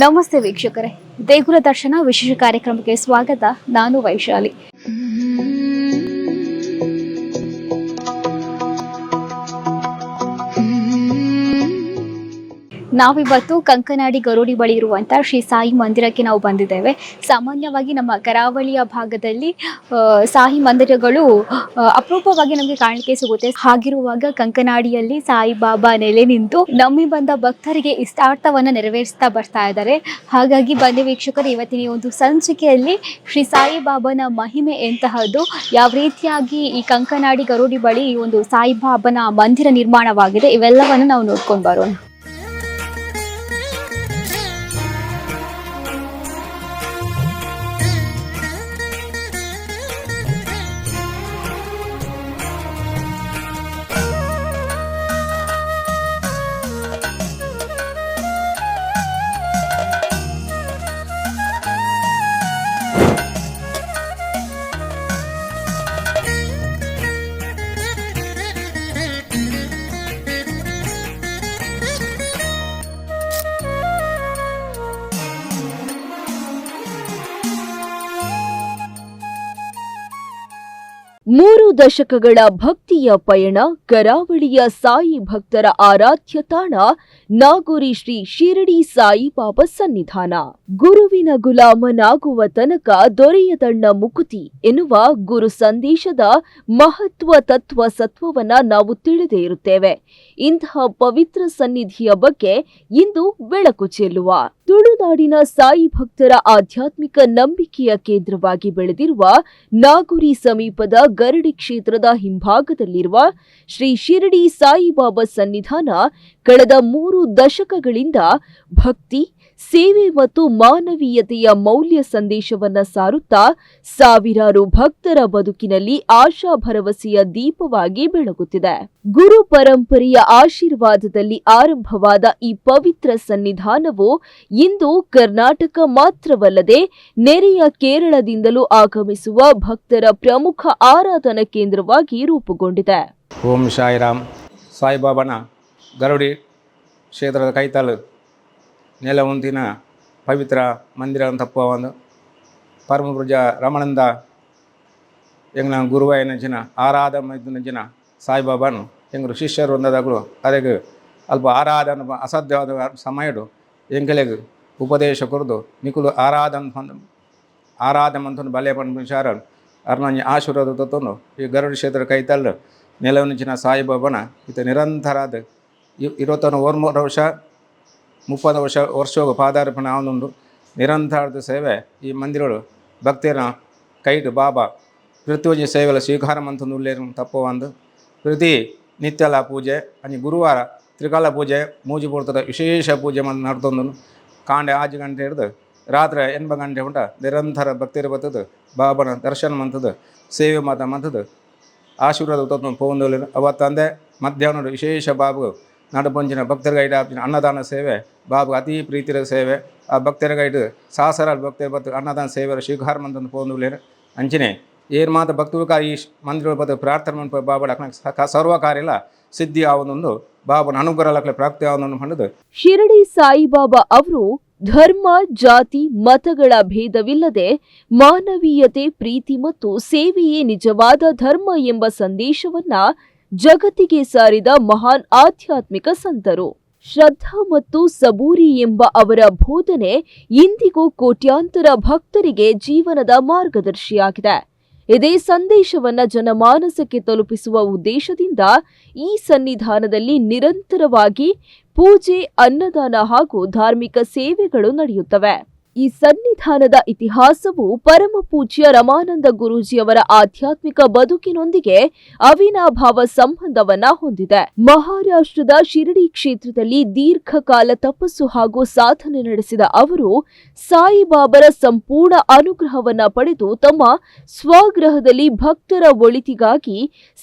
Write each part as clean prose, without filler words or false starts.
ನಮಸ್ತೆ ವೀಕ್ಷಕರೇ, ದೇಗುಲ ದರ್ಶನ ವಿಶೇಷ ಕಾರ್ಯಕ್ರಮಕ್ಕೆ ಸ್ವಾಗತ. ನಾನು ವೈಶಾಲಿ. ನಾವಿವತ್ತು ಕಂಕನಾಡಿ ಗರೋಡಿ ಬಳಿ ಇರುವಂಥ ಶ್ರೀ ಸಾಯಿ ಮಂದಿರಕ್ಕೆ ನಾವು ಬಂದಿದ್ದೇವೆ. ಸಾಮಾನ್ಯವಾಗಿ ನಮ್ಮ ಕರಾವಳಿಯ ಭಾಗದಲ್ಲಿ ಸಾಯಿ ಮಂದಿರಗಳು ಅಪರೂಪವಾಗಿ ನಮಗೆ ಕಾಣಲಿಕ್ಕೆ ಸಿಗುತ್ತೆ. ಹಾಗಿರುವಾಗ ಕಂಕನಾಡಿಯಲ್ಲಿ ಸಾಯಿಬಾಬಾ ನೆಲೆ ನಿಂತು ನಂಬಿ ಬಂದ ಭಕ್ತರಿಗೆ ಇಷ್ಟಾರ್ಥವನ್ನು ನೆರವೇರಿಸ್ತಾ ಬರ್ತಾ ಇದ್ದಾರೆ. ಹಾಗಾಗಿ ಬನ್ನಿ ವೀಕ್ಷಕರು, ಇವತ್ತಿನ ಒಂದು ಸಂಚಿಕೆಯಲ್ಲಿ ಶ್ರೀ ಸಾಯಿಬಾಬಾನ ಮಹಿಮೆ ಎಂತಹದ್ದು, ಯಾವ ರೀತಿಯಾಗಿ ಈ ಕಂಕನಾಡಿ ಗರೋಡಿ ಬಳಿ ಈ ಒಂದು ಸಾಯಿಬಾಬಾನ ಮಂದಿರ ನಿರ್ಮಾಣವಾಗಿದೆ, ಇವೆಲ್ಲವನ್ನು ನಾವು ನೋಡ್ಕೊಂಡು ಬರೋಣ. ಮೂರು ದಶಕಗಳ ಭಕ್ತಿಯ ಪಯಣ, ಕರಾವಳಿಯ ಸಾಯಿ ಭಕ್ತರ ಆರಾಧ್ಯ ತಾಣ ನಾಗೋರಿ ಶ್ರೀ ಶಿರಡಿ ಸಾಯಿಬಾಬಾ ಸನ್ನಿಧಾನ. ಗುರುವಿನ ಗುಲಾಮನಾಗುವ ತನಕ ದೊರೆಯದಣ್ಣ ಮುಕುತಿ ಎನ್ನುವ ಗುರು ಸಂದೇಶದ ಮಹತ್ವ ತತ್ವ ಸತ್ವವನ್ನ ನಾವು ತಿಳಿದೇ ಇರುತ್ತೇವೆ. ಇಂತಹ ಪವಿತ್ರ ಸನ್ನಿಧಿಯ ಬಗ್ಗೆ ಇಂದು ಬೆಳಕು ಚೆಲ್ಲುವ. ತುಳುನಾಡಿನ ಸಾಯಿ ಭಕ್ತರ ಆಧ್ಯಾತ್ಮಿಕ ನಂಬಿಕೆಯ ಕೇಂದ್ರವಾಗಿ ಬೆಳೆದಿರುವ ನಾಗುರಿ ಸಮೀಪದ ಗರಡಿ ಕ್ಷೇತ್ರದ ಹಿಂಭಾಗದಲ್ಲಿರುವ ಶ್ರೀ ಶಿರಡಿ ಸಾಯಿಬಾಬಾ ಸನ್ನಿಧಾನ ಕಳೆದ 3 ದಶಕಗಳಿಂದ ಭಕ್ತಿ, ಸೇವೆ ಮತ್ತು ಮಾನವೀಯತೆಯ ಮೌಲ್ಯ ಸಂದೇಶವನ್ನ ಸಾರುತ್ತಾ ಸಾವಿರಾರು ಭಕ್ತರ ಬದುಕಿನಲ್ಲಿ ಆಶಾ ಭರವಸೆಯ ದೀಪವಾಗಿ ಬೆಳಗುತ್ತಿದೆ. ಗುರು ಪರಂಪರೆಯ ಆಶೀರ್ವಾದದಲ್ಲಿ ಆರಂಭವಾದ ಈ ಪವಿತ್ರ ಸನ್ನಿಧಾನವು ಇಂದು ಕರ್ನಾಟಕ ಮಾತ್ರವಲ್ಲದೆ ನೆರೆಯ ಕೇರಳದಿಂದಲೂ ಆಗಮಿಸುವ ಭಕ್ತರ ಪ್ರಮುಖ ಆರಾಧನಾ ಕೇಂದ್ರವಾಗಿ ರೂಪುಗೊಂಡಿದೆ. ಓಂ ಸಾಯಿರಾಮ್. ಸಾಯಿಬಾಬಾನ ಗರುಡಿ ಕ್ಷೇತ್ರದ ಕೈತಲು ನೆಲ ಉಂತಿನ ಪವಿತ್ರ ಮಂದಿರ ತಪ್ಪ ಒಂದು ಪರಮಪೂಜ್ಯ ರಮಣಂದ ಎಂಗ್ನ ಗುರುವಾಯ ನಂಚಿನ ಆರಾಧನ ನಂಚಿನ ಸಾಯಿಬಾಬಾನು ಎಂಗರು ಶಿಷ್ಯರು ಒಂದಾದಾಗಲು ಅದಕ್ಕೆ ಅಲ್ಪ ಆರಾಧನ ಅಸಾಧ್ಯವಾದ ಸಮಯಡು ಎಂಕಲೆಗೆ ಉಪದೇಶ ಕೊರದು ನಿಕುಲು ಆರಾಧಮಂತನು ಬಲೆ ಪಂಡು ವಿಚಾರ ಅರ್ನಂಜಿ ಆಶೀರ್ವಾದ ತೊತ್ತನು ಈ ಗರುಡ ಕ್ಷೇತ್ರ ಕೈತಲ್ಲು ನೆಲ ನಂಚಿನ ಸಾಯಿಬಾಬಾನ ಈತ ನಿರಂತರಾದ 21 ವರ್ಷ 30 ವರ್ಷ ಪಾದಾರ್ಪಣೆ ಆವೊಂದು ನಿರಂತರದ ಸೇವೆ ಈ ಮಂದಿರಗಳು ಭಕ್ತಿಯರ ಕೈಟು ಬಾಬಾ ಪ್ರತಿಯೊಂದು ಸೇವೆಲ ಸ್ವೀಕಾರ ಮಂತಂದು ಉಲ್ಲೇರು ತಪ್ಪು ಒಂದು ಪ್ರತಿ ನಿತ್ಯಲ ಪೂಜೆ अनि ಗುರುವಾರ ತ್ರಿಕಾಲ ಪೂಜೆ ಮೂಜಿ ಪೂರ್ತದ ವಿಶೇಷ ಪೂಜೆ ನಡೆದೊಂದು ಕಾಂಡೆ 6 ಗಂಟೆ ಹಿಡಿದು ರಾತ್ರಿ 8 ಗಂಟೆ ಉಂಟ ನಿರಂತರ ಭಕ್ತಿಯರು ಬರ್ತದೆ. ಬಾಬನ ದರ್ಶನ ಮಂತದ್ದು ಸೇವೆ ಮಂತದ್ದು ಆಶೀರ್ವಾದ ತೊತ್ತು ಪೋಂದು ಅವತ್ತಂದೆ ಮಧ್ಯಾಹ್ನ ವಿಶೇಷ ಬಾಬು ನಡುಪಂಚಿನ ಭಕ್ತರಿಗೈಡು ಅನ್ನದಾನ ಸೇವೆ ಬಾಬು ಅತಿ ಪ್ರೀತಿಯ ಸೇವೆ. ಆ ಭಕ್ತರಿಗೈಡು ಸಾಸರ ಭಕ್ತರು ಬತ್ತು ಅನ್ನದಾನ ಸೇವೆ ಸ್ವೀಕಾರ ಮಂತಂದು ಪೋಂದುಲೇರು ಅಂಚನೆ ಏನು ಮಾತ್ರ ಭಕ್ತರು ಈ ಮಂದಿರ ಬತ್ತು ಪ್ರಾರ್ಥನೆ ಮನ್ಪ ಬಾಬಡ ಸರ್ವ ಕಾರ್ಯಲ ಸಿದ್ಧಿ ಆವೊಂದೊಂದು ಬಾಬನ ಅನುಗ್ರಹಕ್ಕೆ ಪ್ರಾಪ್ತಿ ಆವೊಂದನ್ನು ಮಾಡಿದ್ದು. ಶಿರಡಿ ಸಾಯಿಬಾಬಾ ಅವರು ಧರ್ಮ, ಜಾತಿ, ಮತಗಳ ಭೇದವಿಲ್ಲದೆ ಮಾನವೀಯತೆ, ಪ್ರೀತಿ ಮತ್ತು ಸೇವೆಯೇ ನಿಜವಾದ ಧರ್ಮ ಎಂಬ ಸಂದೇಶವನ್ನ ಜಗತ್ತಿಗೆ ಸಾರಿದ ಮಹಾನ್ ಆಧ್ಯಾತ್ಮಿಕ ಸಂತರು. ಶ್ರದ್ಧಾ ಮತ್ತು ಸಬೂರಿ ಎಂಬ ಅವರ ಬೋಧನೆ ಇಂದಿಗೂ ಕೋಟ್ಯಾಂತರ ಭಕ್ತರಿಗೆ ಜೀವನದ ಮಾರ್ಗದರ್ಶಿಯಾಗಿದೆ. ಇದೇ ಸಂದೇಶವನ್ನ ಜನಮಾನಸಕ್ಕೆ ತಲುಪಿಸುವ ಉದ್ದೇಶದಿಂದ ಈ ಸನ್ನಿಧಾನದಲ್ಲಿ ನಿರಂತರವಾಗಿ ಪೂಜೆ, ಅನ್ನದಾನ ಹಾಗೂ ಧಾರ್ಮಿಕ ಸೇವೆಗಳು ನಡೆಯುತ್ತವೆ. ಈ ಸನ್ನಿಧಾನದ ಇತಿಹಾಸವು ಪರಮ ಪೂಜ್ಯ ರಮಾನಂದ ಗುರೂಜಿಯವರ ಆಧ್ಯಾತ್ಮಿಕ ಬದುಕಿನೊಂದಿಗೆ ಅವಿನಾಭಾವ ಸಂಬಂಧವನ್ನ ಹೊಂದಿದೆ. ಮಹಾರಾಷ್ಟ್ರದ ಶಿರಡಿ ಕ್ಷೇತ್ರದಲ್ಲಿ ದೀರ್ಘಕಾಲ ತಪಸ್ಸು ಹಾಗೂ ಸಾಧನೆ ನಡೆಸಿದ ಅವರು ಸಾಯಿಬಾಬರ ಸಂಪೂರ್ಣ ಅನುಗ್ರಹವನ್ನ ಪಡೆದು ತಮ್ಮ ಸ್ವಗೃಹದಲ್ಲಿ ಭಕ್ತರ ಒಳಿತಿಗಾಗಿ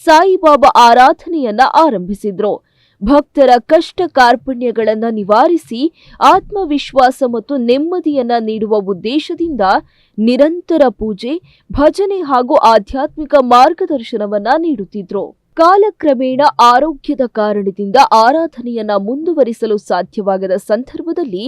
ಸಾಯಿಬಾಬಾ ಆರಾಧನೆಯನ್ನ ಆರಂಭಿಸಿದ್ರು. ಭಕ್ತರ ಕಷ್ಟ ಕಾರ್ಪಣ್ಯಗಳನ್ನು ನಿವಾರಿಸಿ ಆತ್ಮವಿಶ್ವಾಸ ಮತ್ತು ನೆಮ್ಮದಿಯನ್ನ ನೀಡುವ ಉದ್ದೇಶದಿಂದ ನಿರಂತರ ಪೂಜೆ, ಭಜನೆ ಹಾಗೂ ಆಧ್ಯಾತ್ಮಿಕ ಮಾರ್ಗದರ್ಶನವನ್ನ ನೀಡುತ್ತಿದ್ರು. ಕಾಲಕ್ರಮೇಣ ಆರೋಗ್ಯದ ಕಾರಣದಿಂದ ಆರಾಧನೆಯನ್ನ ಮುಂದುವರಿಸಲು ಸಾಧ್ಯವಾಗದ ಸಂದರ್ಭದಲ್ಲಿ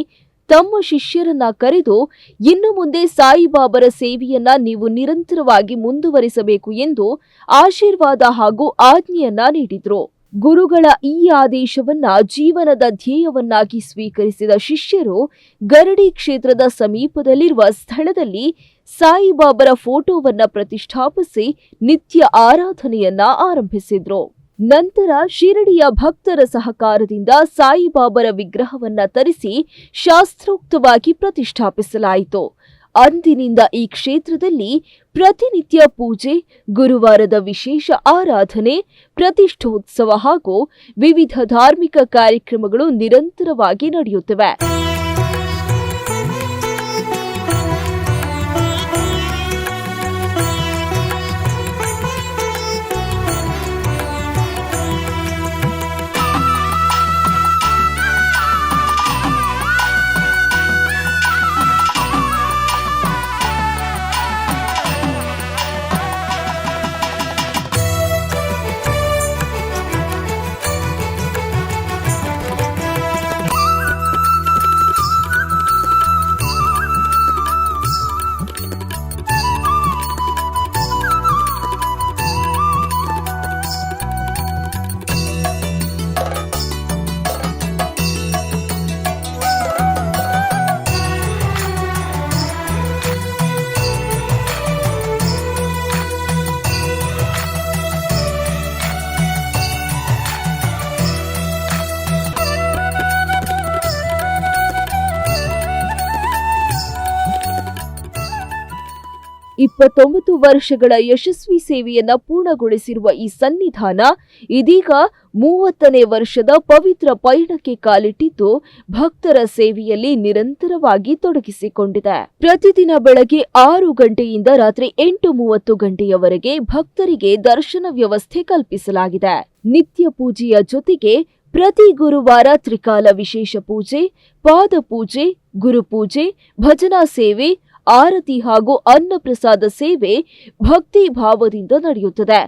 ತಮ್ಮ ಶಿಷ್ಯರನ್ನ ಕರೆದು ಇನ್ನು ಮುಂದೆ ಸಾಯಿಬಾಬರ ಸೇವೆಯನ್ನ ನೀವು ನಿರಂತರವಾಗಿ ಮುಂದುವರಿಸಬೇಕು ಎಂದು ಆಶೀರ್ವಾದ ಹಾಗೂ ಆಜ್ಞೆಯನ್ನ ನೀಡಿದ್ರು. ಗುರುಗಳ ಈ ಆದೇಶವನ್ನ ಜೀವನದ ಧ್ಯೇಯವನ್ನಾಗಿ ಸ್ವೀಕರಿಸಿದ ಶಿಷ್ಯರು ಗರಡಿ ಕ್ಷೇತ್ರದ ಸಮೀಪದಲ್ಲಿರುವ ಸ್ಥಳದಲ್ಲಿ ಸಾಯಿಬಾಬರ ಫೋಟೋವನ್ನ ಪ್ರತಿಷ್ಠಾಪಿಸಿ ನಿತ್ಯ ಆರಾಧನೆಯನ್ನ ಆರಂಭಿಸಿದ್ರು. ನಂತರ ಶಿರಡಿಯ ಭಕ್ತರ ಸಹಕಾರದಿಂದ ಸಾಯಿಬಾಬರ ವಿಗ್ರಹವನ್ನ ತರಿಸಿ ಶಾಸ್ತ್ರೋಕ್ತವಾಗಿ ಪ್ರತಿಷ್ಠಾಪಿಸಲಾಯಿತು. ಅಂದಿನಿಂದ ಈ ಕ್ಷೇತ್ರದಲ್ಲಿ ಪ್ರತಿನಿತ್ಯ ಪೂಜೆ, ಗುರುವಾರದ ವಿಶೇಷ ಆರಾಧನೆ, ಪ್ರತಿಷ್ಠೋತ್ಸವ ಹಾಗೂ ವಿವಿಧ ಧಾರ್ಮಿಕ ಕಾರ್ಯಕ್ರಮಗಳು ನಿರಂತರವಾಗಿ ನಡೆಯುತ್ತವೆ. ಇಪ್ಪತ್ತೊಂಬತ್ತು ವರ್ಷಗಳ ಯಶಸ್ವಿ ಸೇವೆಯನ್ನ ಪೂರ್ಣಗೊಳಿಸಿರುವ ಈ ಸನ್ನಿಧಾನ ಇದೀಗ 30ನೇ ವರ್ಷದ ಪವಿತ್ರ ಪಯಣಕ್ಕೆ ಕಾಲಿಟ್ಟಿದ್ದು ಭಕ್ತರ ಸೇವೆಯಲ್ಲಿ ನಿರಂತರವಾಗಿ ತೊಡಗಿಸಿಕೊಂಡಿದೆ. ಪ್ರತಿದಿನ ಬೆಳಗ್ಗೆ 6 ಗಂಟೆಯಿಂದ ರಾತ್ರಿ 8:30 ಗಂಟೆಯವರೆಗೆ ಭಕ್ತರಿಗೆ ದರ್ಶನ ವ್ಯವಸ್ಥೆ ಕಲ್ಪಿಸಲಾಗಿದೆ. ನಿತ್ಯ ಪೂಜೆಯ ಜೊತೆಗೆ ಪ್ರತಿ ಗುರುವಾರ ತ್ರಿಕಾಲ ವಿಶೇಷ ಪೂಜೆ, ಪಾದಪೂಜೆ, ಗುರುಪೂಜೆ, ಭಜನಾ ಸೇವೆ, ಆರತಿ ಹಾಗೂ ಅನ್ನಪ್ರಸಾದ ಸೇವೆ ಭಕ್ತಿ ಭಾವದಿಂದ ನಡೆಯುತ್ತದೆ.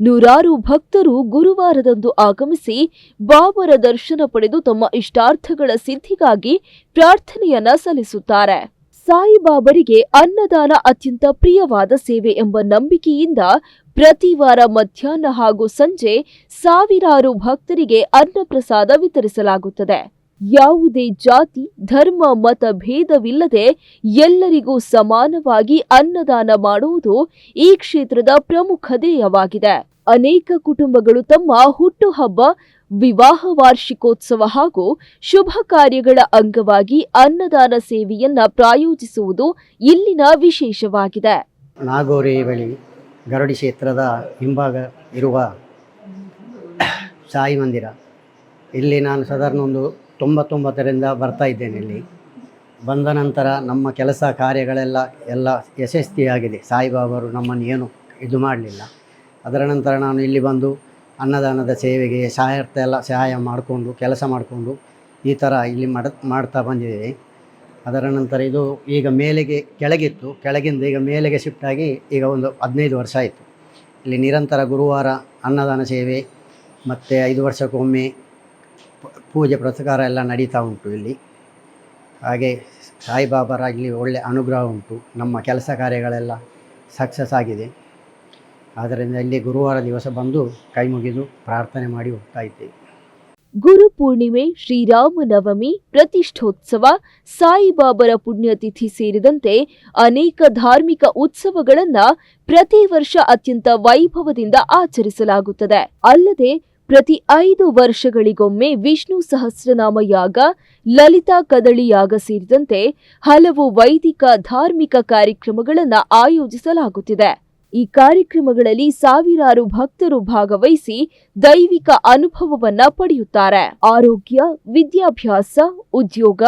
ನೂರಾರು ಭಕ್ತರು ಗುರುವಾರದಂದು ಆಗಮಿಸಿ ಬಾಬರ ದರ್ಶನ ಪಡೆದು ತಮ್ಮ ಇಷ್ಟಾರ್ಥಗಳ ಸಿದ್ಧಿಗಾಗಿ ಪ್ರಾರ್ಥನೆಯನ್ನ ಸಲ್ಲಿಸುತ್ತಾರೆ. ಸಾಯಿಬಾಬರಿಗೆ ಅನ್ನದಾನ ಅತ್ಯಂತ ಪ್ರಿಯವಾದ ಸೇವೆ ಎಂಬ ನಂಬಿಕೆಯಿಂದ ಪ್ರತಿ ವಾರ ಮಧ್ಯಾಹ್ನ ಹಾಗೂ ಸಂಜೆ ಸಾವಿರಾರು ಭಕ್ತರಿಗೆ ಅನ್ನಪ್ರಸಾದ ವಿತರಿಸಲಾಗುತ್ತದೆ. ಯಾವುದೇ ಜಾತಿ, ಧರ್ಮ, ಮತ ಭೇದವಿಲ್ಲದೆ ಎಲ್ಲರಿಗೂ ಸಮಾನವಾಗಿ ಅನ್ನದಾನ ಮಾಡುವುದು ಈ ಕ್ಷೇತ್ರದ ಪ್ರಮುಖ ಧ್ಯೇಯವಾಗಿದೆ. ಅನೇಕ ಕುಟುಂಬಗಳು ತಮ್ಮ ಹುಟ್ಟುಹಬ್ಬ, ವಿವಾಹ ವಾರ್ಷಿಕೋತ್ಸವ ಹಾಗೂ ಶುಭ ಕಾರ್ಯಗಳ ಅಂಗವಾಗಿ ಅನ್ನದಾನ ಸೇವೆಯನ್ನ ಪ್ರಾಯೋಜಿಸುವುದು ಇಲ್ಲಿನ ವಿಶೇಷವಾಗಿದೆ. ನಾಗೋರಿ ಬಳಿ ಗರಡಿ ಕ್ಷೇತ್ರದ ಹಿಂಭಾಗ ಇರುವ ಸಾಯಿ ಮಂದಿರ, ಇಲ್ಲಿ ನಾನು ಸಾಧಾರಣ ಒಂದು 99ರಿಂದ ಬರ್ತಾ ಇದ್ದೇನೆ. ಇಲ್ಲಿ ಬಂದ ನಂತರ ನಮ್ಮ ಕೆಲಸ ಕಾರ್ಯಗಳೆಲ್ಲ ಯಶಸ್ವಿಯಾಗಿದೆ. ಸಾಯಿಬಾಬರು ನಮ್ಮನ್ನು ಏನು ಇದು ಮಾಡಲಿಲ್ಲ. ಅದರ ನಂತರ ನಾನು ಇಲ್ಲಿ ಬಂದು ಅನ್ನದಾನದ ಸೇವೆಗೆ ಸಹಾಯ ಮಾಡಿಕೊಂಡು ಕೆಲಸ ಮಾಡಿಕೊಂಡು ಈ ಥರ ಇಲ್ಲಿ ಮಾಡ್ತಾ ಬಂದಿದ್ದೇವೆ. ಅದರ ನಂತರ ಇದು ಈಗ ಕೆಳಗಿತ್ತು, ಕೆಳಗಿಂದ ಈಗ ಮೇಲೆಗೆ ಶಿಫ್ಟಾಗಿ ಈಗ ಒಂದು 15 ವರ್ಷ ಆಯಿತು. ಇಲ್ಲಿ ನಿರಂತರ ಗುರುವಾರ ಅನ್ನದಾನ ಸೇವೆ ಮತ್ತು 5 ವರ್ಷಕ್ಕೊಮ್ಮೆ ಪೂಜೆ ಪುರಸ್ಕಾರ ಎಲ್ಲ ನಡೀತಾ ಉಂಟು ಇಲ್ಲಿ. ಹಾಗೆ ಸಾಯಿಬಾಬರ ಇಲ್ಲಿ ಒಳ್ಳೆಯ ಅನುಗ್ರಹ ಉಂಟು. ನಮ್ಮ ಕೆಲಸ ಕಾರ್ಯಗಳೆಲ್ಲ ಸಕ್ಸಸ್ ಆಗಿದೆ. ಆದ್ದರಿಂದ ಇಲ್ಲಿ ಗುರುವಾರ ದಿವಸ ಬಂದು ಕೈ ಮುಗಿದು ಪ್ರಾರ್ಥನೆ ಮಾಡಿ ಹೋಗ್ತಾ ಇದ್ದೇವೆ. ಗುರುಪೂರ್ಣಿಮೆ, ಶ್ರೀರಾಮನವಮಿ, ಪ್ರತಿಷ್ಠೋತ್ಸವ, ಸಾಯಿಬಾಬರ ಪುಣ್ಯತಿಥಿ ಸೇರಿದಂತೆ ಅನೇಕ ಧಾರ್ಮಿಕ ಉತ್ಸವಗಳನ್ನು ಪ್ರತಿ ವರ್ಷ ಅತ್ಯಂತ ವೈಭವದಿಂದ ಆಚರಿಸಲಾಗುತ್ತದೆ. ಅಲ್ಲದೆ ಪ್ರತಿ 5 ವರ್ಷಗಳಿಗೊಮ್ಮೆ ವಿಷ್ಣು ಸಹಸ್ರನಾಮ ಯಾಗ, ಲಲಿತಾ ಕದಳಿ ಯಾಗ ಸೇರಿದಂತೆ ಹಲವು ವೈದಿಕ ಧಾರ್ಮಿಕ ಕಾರ್ಯಕ್ರಮಗಳನ್ನು ಆಯೋಜಿಸಲಾಗುತ್ತಿದೆ. ಈ ಕಾರ್ಯಕ್ರಮಗಳಲ್ಲಿ ಸಾವಿರಾರು ಭಕ್ತರು ಭಾಗವಹಿಸಿ ದೈವಿಕ ಅನುಭವವನ್ನ ಪಡೆಯುತ್ತಾರೆ. ಆರೋಗ್ಯ, ವಿದ್ಯಾಭ್ಯಾಸ, ಉದ್ಯೋಗ,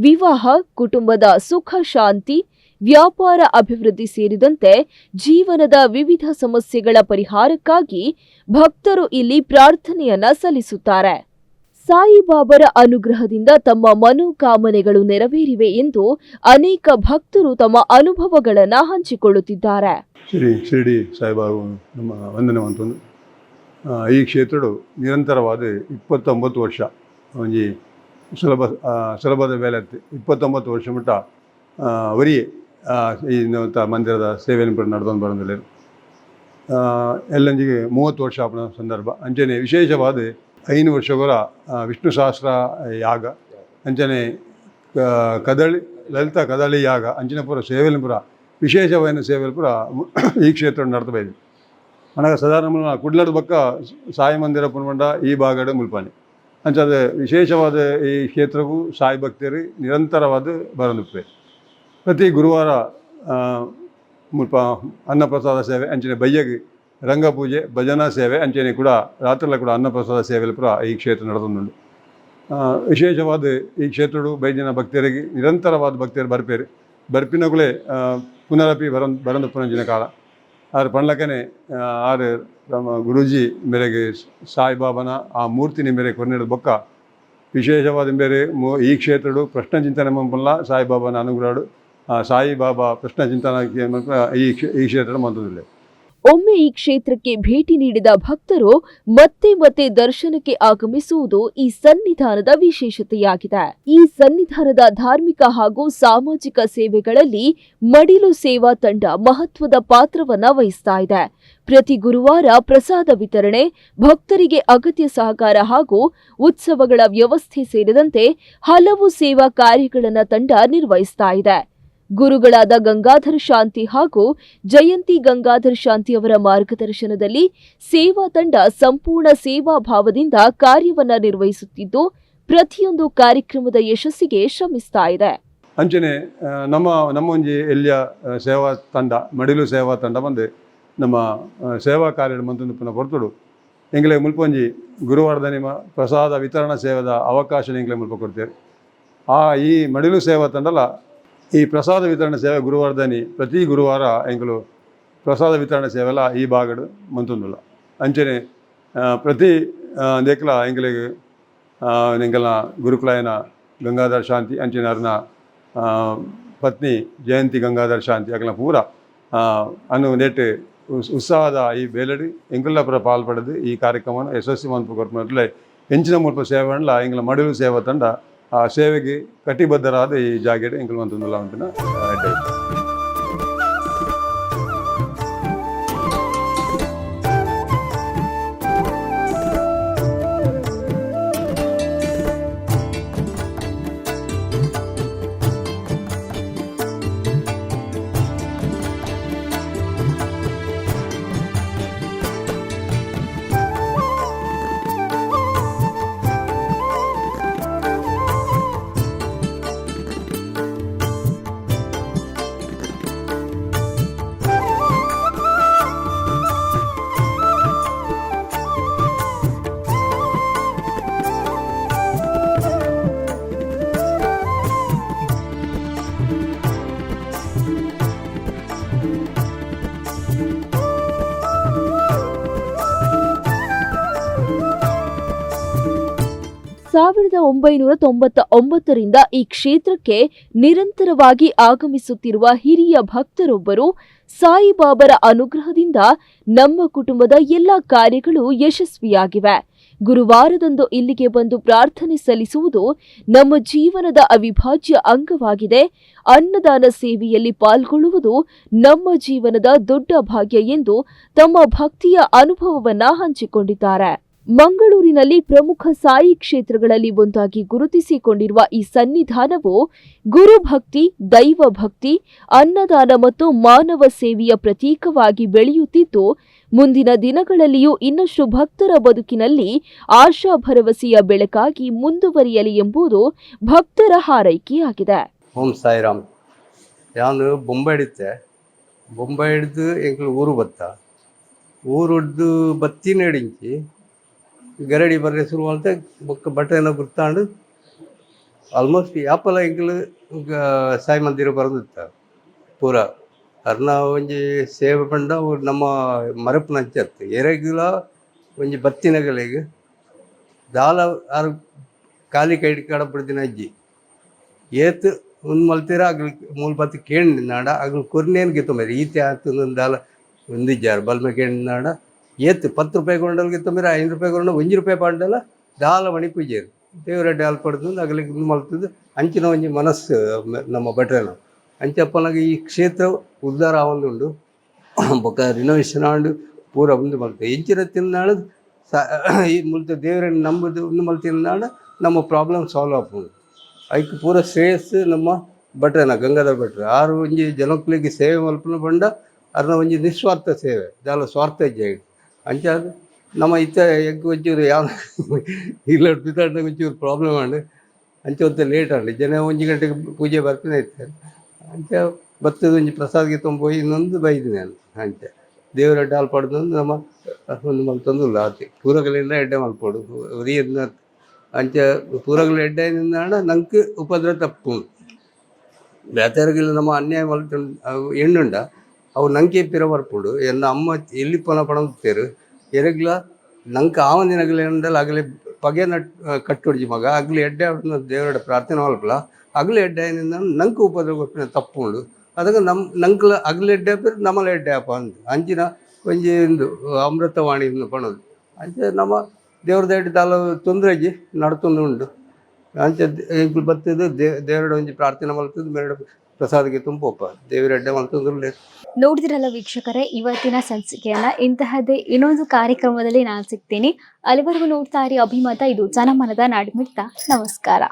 ವಿವಾಹ, ಕುಟುಂಬದ ಸುಖ ಶಾಂತಿ, ವ್ಯಾಪಾರ ಅಭಿವೃದ್ಧಿ ಸೇರಿದಂತೆ ಜೀವನದ ವಿವಿಧ ಸಮಸ್ಯೆಗಳ ಪರಿಹಾರಕ್ಕಾಗಿ ಭಕ್ತರು ಇಲ್ಲಿ ಪ್ರಾರ್ಥನೆಯನ್ನ ಸಲ್ಲಿಸುತ್ತಾರೆ. ಸಾಯಿಬಾಬರ ಅನುಗ್ರಹದಿಂದ ತಮ್ಮ ಮನೋಕಾಮನೆಗಳು ನೆರವೇರಿವೆ ಎಂದು ಅನೇಕ ಭಕ್ತರು ತಮ್ಮ ಅನುಭವಗಳನ್ನು ಹಂಚಿಕೊಳ್ಳುತ್ತಿದ್ದಾರೆ. ಶ್ರೀ ಶಿರಡಿ ಸಾಯಿಬಾಬು ನಮ್ಮ ವಂದನವಂತಂದು ಈ ಕ್ಷೇತ್ರಡು ನಿರಂತರವಾದ 29 ವರ್ಷ ಒಂಜಿ ಸುಲಭದ ವೇಳೆ 29 ವರ್ಷ ಮಟ್ಟ ಅವರಿಯೇ ಈ ಮಂದಿರದ ಸೇವೆಯನ್ನು ನಡೆದೊಂದು ಬರೋದಿಲ್ಲ. ಎಲ್ಲಂಜಿಗೆ 30 ವರ್ಷ ಆಪಣ ಸಂದರ್ಭ ಅಂಚನೆ ವಿಶೇಷವಾದ 5 ವರ್ಷಗಳ ವಿಷ್ಣು ಸಹಸ್ರ ಯಾಗ ಅಂಚನೆ ಲಲಿತ ಕದಳಿ ಯಾಗ ಅಂಚಿನ ಪೂರ ಸೇವೆಯಲ್ಲಿ ಪೂರ ವಿಶೇಷವಾದ ಸೇವೆಯಲ್ಲಿ ಪೂರ ಈ ಕ್ಷೇತ್ರ ನಡೆದಬೇಕು. ಅನಾಗ ಸಾಧಾರಣ ಕುಡ್ಲದ ಬಕ್ಕ ಸಾಯಿ ಮಂದಿರ ಪುನ್ಮಂಡ ಈ ಭಾಗದ ಮುಲ್ಪಾನೆ ಅಂಚದ ವಿಶೇಷವಾದ ಈ ಕ್ಷೇತ್ರಕ್ಕೂ ಸಾಯಿ ಭಕ್ತರು ನಿರಂತರವಾದ ಬರನುಪ್ಪೆ. ಪ್ರತಿ ಗುರುವಾರ ಮುಲ್ಪ ಅನ್ನಪ್ರಸಾದ ಸೇವೆ ಅಂಚನೆ ಬಯ್ಯಗೆ ರಂಗಪೂಜೆ ಭಜನಾ ಸೇವೆ ಅಂಚನೆ ಕೂಡ ರಾತ್ರಿಲ್ಲ ಕೂಡ ಅನ್ನಪ್ರಸಾದ ಸೇವೆಯಲ್ಲಿ ಪುರ ಈ ಕ್ಷೇತ್ರ ನಡೆದುಂಡು. ವಿಶೇಷವಾದ ಈ ಕ್ಷೇತ್ರಡು ಬೈದಿನ ಭಕ್ತರಿಗೆ ನಿರಂತರವಾದ ಭಕ್ತರು ಬರ್ಪೇರು ಬರ್ಪಿನಗುಲೇ ಪುನರಪಿ ಬರಂದು ಪುನಂಜಿನ ಕಾಲ ಆರು ಪಣ್ಲಕ್ಕನೆ ಆರು ನಮ್ಮ ಗುರೂಜಿ ಮೇರೆಗೆ ಸಾಯಿಬಾಬನ ಆ ಮೂರ್ತಿನ ಮೇರೆ ಕೊನೆಯ ಬೊಕ್ಕ ವಿಶೇಷವಾದ ಬೇರೆ ಈ ಕ್ಷೇತ್ರಡು ಪ್ರಶ್ನ ಚಿಂತನೆ ಮಂಪಲ್ಲ ಸಾಯಿಬಾಬನ ಅನುಗ್ರಹಡು ಸಾಯಿಬಾಬಾ ಪ್ರಶ್ನ ಚಿಂತನಕ್ಕೆ ಈ ಕ್ಷೇತ್ರ ಮಂತದಿಲ್ಲ. ಒಮ್ಮೆ ಈ ಕ್ಷೇತ್ರಕ್ಕೆ ಭೇಟಿ ನೀಡಿದ ಭಕ್ತರು ಮತ್ತೆ ಮತ್ತೆ ದರ್ಶನಕ್ಕೆ ಆಗಮಿಸುವುದು ಈ ಸನ್ನಿಧಾನದ ವಿಶೇಷತೆಯಾಗಿದೆ. ಈ ಸನ್ನಿಧಾನದ ಧಾರ್ಮಿಕ ಹಾಗೂ ಸಾಮಾಜಿಕ ಸೇವೆಗಳಲ್ಲಿ ಮಡಿಲು ಸೇವಾ ತಂಡ ಮಹತ್ವದ ಪಾತ್ರವನ್ನ ವಹಿಸ್ತಾ ಇದೆ. ಪ್ರತಿ ಗುರುವಾರ ಪ್ರಸಾದ ವಿತರಣೆ, ಭಕ್ತರಿಗೆ ಅಗತ್ಯ ಸಹಕಾರ ಹಾಗೂ ಉತ್ಸವಗಳ ವ್ಯವಸ್ಥೆ ಸೇರಿದಂತೆ ಹಲವು ಸೇವಾ ಕಾರ್ಯಗಳನ್ನು ತಂಡ ನಿರ್ವಹಿಸ್ತಾ ಇದೆ. ಗುರುಗಳಾದ ಗಂಗಾಧರ ಶಾಂತಿ ಹಾಗೂ ಜಯಂತಿ ಗಂಗಾಧರ ಶಾಂತಿ ಅವರ ಮಾರ್ಗದರ್ಶನದಲ್ಲಿ ಸೇವಾ ತಂಡ ಸಂಪೂರ್ಣ ಸೇವಾ ಭಾವದಿಂದ ಕಾರ್ಯವನ್ನ ನಿರ್ವಹಿಸುತ್ತಿದ್ದು ಪ್ರತಿಯೊಂದು ಕಾರ್ಯಕ್ರಮದ ಯಶಸ್ಸಿಗೆ ಶ್ರಮಿಸ್ತಾ ಇದೆ. ಅಂಚನೆ ನಮ್ಮ ಒಂಜಿ ಎಲ್ಲಿಯ ಸೇವಾ ತಂಡ ಮಡಿಲು ಸೇವಾ ತಂಡ ಬಂದು ನಮ್ಮ ಸೇವಾ ಕಾರ್ಯ ಮಂತೊಂದು ಪುನಃ ಹೊರತುಡು ಎಂಗ್ಲೆ ಮುಲ್ಪೊಂಜಿ ಗುರುವಾರದ ನಿಮ್ಮ ಪ್ರಸಾದ ವಿತರಣಾ ಸೇವೆದ ಅವಕಾಶ ಎಂಗ್ಲೆ ಮುಲ್ಪ ಕೊಡ್ತೇವೆ. ಈ ಮಡಿಲು ಸೇವಾ ತಂಡಲ ಈ ಪ್ರಸಾದ ವಿತರಣೆ ಸೇವೆ ಗುರುವಾರದನಿ ಪ್ರತಿ ಗುರುವಾರ ಎಂಗಳು ಪ್ರಸಾದ ವಿತರಣೆ ಸೇವೆಲ್ಲ ಈ ಭಾಗಡು ಮಂತೊಂದುಲ್ಲ ಅಂಚನೆ ಪ್ರತಿ ದೇಕ್ಲ ಎಂಗಳಿಗೆ ಎಂಗಲ ಗುರುಕುಲಾಯನ ಗಂಗಾಧರ ಶಾಂತಿ ಅಂಚನೆ ಅವ್ರನ್ನ ಪತ್ನಿ ಜಯಂತಿ ಗಂಗಾಧರ ಶಾಂತಿ ಅಕಲ ಪೂರ ಅನ್ನು ನೆಟ್ಟು ಉತ್ಸಾಹದ ಈ ಬೇಲಡಿ ಎಂಗೆಲ್ಲ ಪುರ ಪಾಲ್ಪಡೆದು ಈ ಕಾರ್ಯಕ್ರಮವನ್ನು ಯಶಸ್ವಿ ಮಂತ್ಪ ಕೊಟ್ಟು ಹೆಂಚಿನ ಮುಲ್ಪ ಸೇವೆಲ್ಲ ಎಂಗಳ ಮಡಿಲು ಸೇವಾ ತಂಡ ಆ ಸೇವೆಗೆ ಕಟಿಬದ್ಧರಾದ ಈ ಜಾಗೆಡ್ ಎಂಕಲ್ ಮಂತೊಂದುಲ್ಲ ಅಂತಿನ ಅಡ್ಡೆ. ಸಾವಿರದ 1999ರಿಂದ ಈ ಕ್ಷೇತ್ರಕ್ಕೆ ನಿರಂತರವಾಗಿ ಆಗಮಿಸುತ್ತಿರುವ ಹಿರಿಯ ಭಕ್ತರೊಬ್ಬರು ಸಾಯಿಬಾಬರ ಅನುಗ್ರಹದಿಂದ ನಮ್ಮ ಕುಟುಂಬದ ಎಲ್ಲ ಕಾರ್ಯಗಳು ಯಶಸ್ವಿಯಾಗಿವೆ. ಗುರುವಾರದಂದು ಇಲ್ಲಿಗೆ ಬಂದು ಪ್ರಾರ್ಥನೆ ಸಲ್ಲಿಸುವುದು ನಮ್ಮ ಜೀವನದ ಅವಿಭಾಜ್ಯ ಅಂಗವಾಗಿದೆ. ಅನ್ನದಾನ ಸೇವೆಯಲ್ಲಿ ಪಾಲ್ಗೊಳ್ಳುವುದು ನಮ್ಮ ಜೀವನದ ದೊಡ್ಡ ಭಾಗ್ಯ ಎಂದು ತಮ್ಮ ಭಕ್ತಿಯ ಅನುಭವವನ್ನ ಹಂಚಿಕೊಂಡಿದ್ದಾರೆ. ಮಂಗಳೂರಿನಲ್ಲಿ ಪ್ರಮುಖ ಸಾಯಿ ಕ್ಷೇತ್ರಗಳಲ್ಲಿ ಒಂದಾಗಿ ಗುರುತಿಸಿಕೊಂಡಿರುವ ಈ ಸನ್ನಿಧಾನವು ಗುರುಭಕ್ತಿ, ದೈವ ಭಕ್ತಿ, ಅನ್ನದಾನ ಮತ್ತು ಮಾನವ ಸೇವೆಯ ಪ್ರತೀಕವಾಗಿ ಬೆಳೆಯುತ್ತಿದ್ದು ಮುಂದಿನ ದಿನಗಳಲ್ಲಿಯೂ ಇನ್ನಷ್ಟು ಭಕ್ತರ ಬದುಕಿನಲ್ಲಿ ಆಶಾ ಭರವಸೆಯ ಬೆಳಕಾಗಿ ಮುಂದುವರಿಯಲಿ ಎಂಬುದು ಭಕ್ತರ ಹಾರೈಕೆಯಾಗಿದೆ. ಓಂ ಸಾಯಿರಾಮ್. ನಾನು ಬೊಂಬೆ ಹಿಡಿದು ಎಂಕ್ಲು ಊರು ಊರು ಹಿಡ್ದು ಬತ್ತಿನ ಹಿಡಿಂಚಿ ಗರಡಿ ಬರ್ರೆ ಶುರು ಅಂತ ಬೊಕ್ಕ ಬಟ್ಟೆನ ಗುರ್ತಾಂಡು ಆಲ್ಮೋಸ್ಟ್ ಯಾಪಲ ಎಂಕ್ಲು ಸಾಯಿ ಮಂದಿರ ಬರೋದಿತ್ತ ಪೂರ ಅರ್ನ ಒಂಜಿ ಸೇವೆ ಪಂಡ ನಮ್ಮ ಮರಪು ನಂಚತ್ತು ಎರೆಗಿಲ ಒಂಜಿ ಬತ್ತಿನಗಳಿಗೆ ದಾಲ ಆರು ಖಾಲಿ ಕೈ ಕಡಪಡ್ತಿನ ಅಜ್ಜಿ ಏತ್ ಒಂದು ಮಲ್ತೀರ ಅಗ್ಲಿ ಮೂಲ ಪತ್ತು ಕೇಳಿನಾಡ ಅಗ್ಲು ಕೊರ್ನೇನು ಗಿತ್ತೊಂಬರಿ ಈತೆ ಆತು ದಾಲ ಒಂದಿಜ್ಜಾರು ಬಲ್ಮೆ ಕೇಳಿನಾಡ ಏತ್ 10 ರೂಪಾಯಿ ಕೊಂಡಲ್ ಗಿತ್ತೊಂಬರಿ 5 ರೂಪಾಯಿ ಕೊಂಡ 1 ರೂಪಾಯಿ ಪಾಂಡಲ್ಲ ದಾಲ ಮಣಿ ಪೂಜೆರು ದೇವರಡ್ಡೆ ಅಲ್ಪಡ್ದು ಅಗ್ಲಿಗೆ ಮಲ್ತದ್ದು ಅಂಚಿನ ಒಂಜಿ ಮನಸ್ಸು ನಮ್ಮ ಭಟ್ರೇನ ಅಂಚಪ್ಪನಾಗ ಈ ಕ್ಷೇತ್ರ ಉದ್ಧಾರ ಆವೊಂದುಂಡು ಬೊಕ್ಕ ರಿನೋವೇಷನ್ ಆಂಡು ಪೂರ ಮುಂದೆ ಮಲ್ತು ಹೆಂಚಿನ ತಿನ್ನಾಳು ಈ ಮುಲ್ತ ದೇವರನ್ನು ನಂಬುದು ಒಂದು ಮಲ್ ತಿನ್ನಾಳು ನಮ್ಮ ಪ್ರಾಬ್ಲಮ್ ಸಾಲ್ವ್ ಆಗ್ಬೋದು ಅದಕ್ಕೆ ಪೂರ ಶ್ರೇಯಸ್ಸು ನಮ್ಮ ಭಟ್ರೇನ ಗಂಗಾಧರ ಭಟ್ರು ಆರು ಒಂಜಿ ಜನಕ್ಕಳಿಗೆ ಸೇವೆ ಮಲ್ಪನ ಬಂಡ ಅರ್ನ ಒಂಜಿ ನಿಸ್ವಾರ್ಥ ಸೇವೆ ದಾಲ ಸ್ವಾರ್ಥ ಇಜ್ಜೆ ಅಂಚಾದ ನಮ್ಮ ಇತ್ತ ಎಗ್ ಒಂಚೂರು ಯಾವ ಇಲ್ಲ ಬಿತ್ತಾಡ್ದಾಗ ಒಂಚೂರು ಪ್ರಾಬ್ಲಮ್ ಆಂಡು ಅಂಚ ಹೊತ್ತು ಲೇಟ್ ಆಂಡು ಜನ 1 ಗಂಟೆಗೆ ಪೂಜೆ ಬರ್ತಾನೆ ಇರ್ತಾರೆ ಅಂಚ ಬತ್ತದ ಒಂಜಿ ಪ್ರಸಾದ್ಗೆ ತೊಂಬೋಯಿ ಇನ್ನೊಂದು ಬೈದು ನಾನು ಅಂಚ ದೇವರ ಅಡ್ಡ ಅಲ್ಪಡ್ದು ನಮ್ಮ ಒಂದು ಮಲ್ತೊಂದುಲ್ಲ ಆತಿ ಪೂರಗಳಿಂದ ಎಡ್ಡೆ ಮಲ್ಪೋಡು ಉರಿಯನ್ನ ಅಂಚ ಪೂರಗಳ ಎಡ್ಡೆಯಿಂದ ನಂಗೆ ಉಪದ್ರ ತಪ್ಪು ಬೇತಾರಿಗಿಲ್ಲ ನಮ್ಮ ಅನ್ಯಾಯ ಮಲ್ತು ಎಣ್ಣುಂಡ ಅವು ನಂಗೆ ಪಿರ ಬರ್ಪುಡು ಎನ್ನ ಅಮ್ಮ ಎಲ್ಲಿ ಪಣಂತೇರು ಎರಗ್ಲ ನಂಗೆ ಆವಂದಿನಗಲಿ ಎಂದಲ್ಲ ಆಗಲಿ ಪಗೆ ಕಟ್ಟೊಡ್ಜಿ ಮಗ ಅಗ್ಲಿ ಎಡ್ಡೆ ದೇವರ ಪ್ರಾರ್ಥನೆ ಮಲ್ಪಲ ಅಗ್ಲಿ ಎಡ್ಡೆಯಿಂದ ನಂಗೆ ಉಪದ್ರ ಕೊಟ್ಟಿನ ತಪ್ಪು ಉಂಡು ಅದಕ್ಕೆ ನಂಗೆ ಅಗ್ಲಿ ಎಡ್ಡೆ ನಮ್ಮಲ ಎಡ್ಡೆ ಅಪ್ಪ ಅಂದು ಅಂಚಿನ ಒಂಜಿ ಒಂದು ಅಮೃತವಾಣಿ ಪಣದು ಅಂಚ ನಮ್ಮ ದೇವ್ರ ದಯಟ್ಟು ತಾಲ ತೊಂದರೆ ಅಜ್ಜಿ ನಡ್ತೊಂದು ಉಂಡು ಅಂಚ ಬರ್ತದ್ದು ದೇವರ ಒಂಜಿ ಪ್ರಾರ್ಥನೆ ಮಲ್ತದ್ದು ಮೇರಡ ಪ್ರಸಾದಕ್ಕೆ ತುಂಬೋಪ ದೇವರಡ್ಡೆ ಮಲ್ತೊಂದು ನೋಡಿದ್ರಲ್ಲ ವೀಕ್ಷಕರೇ, ಇವತ್ತಿನ ಸಂಚಿಕೆಯನ್ನ ಇಂತಹದ್ದೇ ಇನ್ನೊಂದು ಕಾರ್ಯಕ್ರಮದಲ್ಲಿ ನಾನು ಸಿಗ್ತೀನಿ. ಅಲ್ಲಿವರೆಗೂ ನೋಡ್ತಾ ಇರಿ ಅಭಿಮತ. ಇದು ಜನಮನದ ನಾಡಿಮಿಡಿತ. ನಮಸ್ಕಾರ.